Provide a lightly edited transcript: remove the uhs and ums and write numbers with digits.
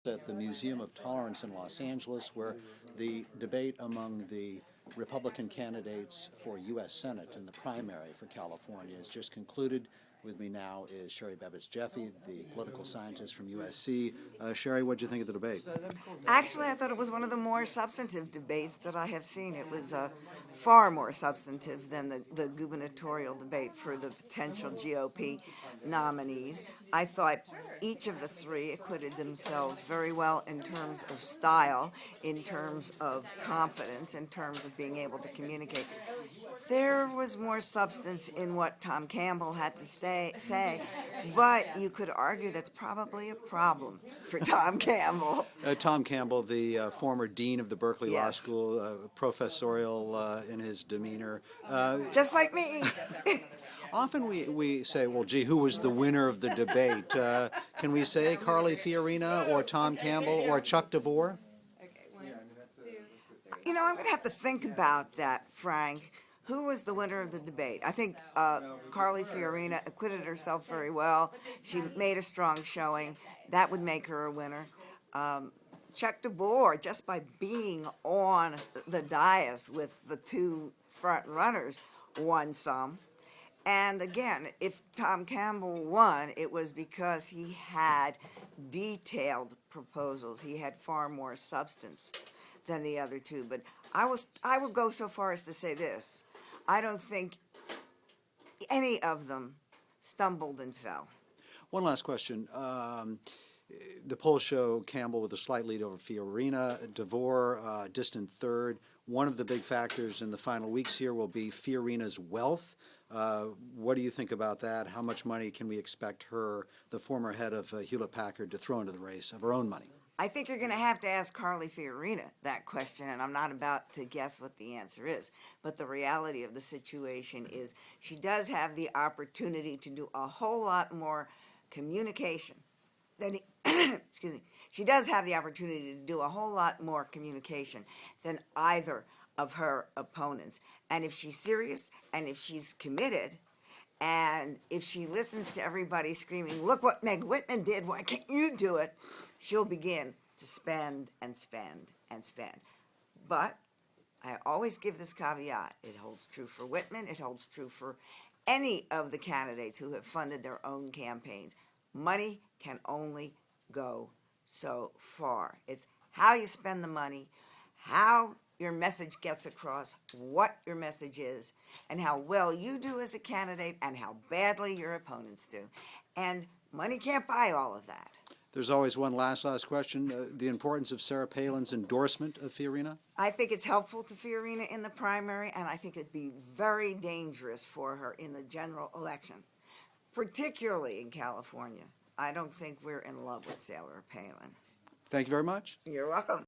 at the Museum of Tolerance in Los Angeles, where the debate among the Republican candidates for U.S. Senate in the primary for California has just concluded. With me now is Sherry Bebitch Jeffe, the political scientist from USC. Sherry, what did you think of the debate? Actually, I thought it was one of the more substantive debates that I have seen. It was far more substantive than the gubernatorial debate for the potential GOP nominees. I thought each of the three acquitted themselves very well in terms of style, in terms of confidence, in terms of being able to communicate. There was more substance in what Tom Campbell had to say, but you could argue that's probably a problem for Tom Campbell. Tom Campbell, the former dean of the Berkeley Law Yes. School, professorial in his demeanor. Just like me. Often we say, well, gee, who was the winner of the debate? Can we say Carly Fiorina or Tom Campbell or Chuck DeVore? You know, I'm going to have to think about that, Frank. Who was the winner of the debate? I think Carly Fiorina acquitted herself very well. She made a strong showing. That would make her a winner. Chuck DeVore, just by being on the dais with the two front runners, won some. And again, if Tom Campbell won, it was because he had detailed proposals. He had far more substance than the other two. But I will go so far as to say this. I don't think any of them stumbled and fell. One last question. The polls show Campbell with a slight lead over Fiorina, DeVore distant third. One of the big factors in the final weeks here will be Fiorina's wealth. What do you think about that? How much money can we expect her, the former head of Hewlett-Packard, to throw into the race of her own money? I think you're going to have to ask Carly Fiorina that question, and I'm not about to guess what the answer is. But the reality of the situation is she does have the opportunity to do a whole lot more communication than, excuse me, she does have the opportunity to do a whole lot more communication than either of her opponents. And if she's serious and if she's committed, and if she listens to everybody screaming, look what Meg Whitman did, why can't you do it? She'll begin to spend and spend and spend. But I always give this caveat. It holds true for Whitman. It holds true for any of the candidates who have funded their own campaigns. Money can only go so far. It's how you spend the money, how your message gets across, what your message is, and how well you do as a candidate and how badly your opponents do. And money can't buy all of that. There's always one last question. The importance of Sarah Palin's endorsement of Fiorina? I think it's helpful to Fiorina in the primary, and I think it'd be very dangerous for her in the general election, particularly in California. I don't think we're in love with Sarah Palin. Thank you very much. You're welcome.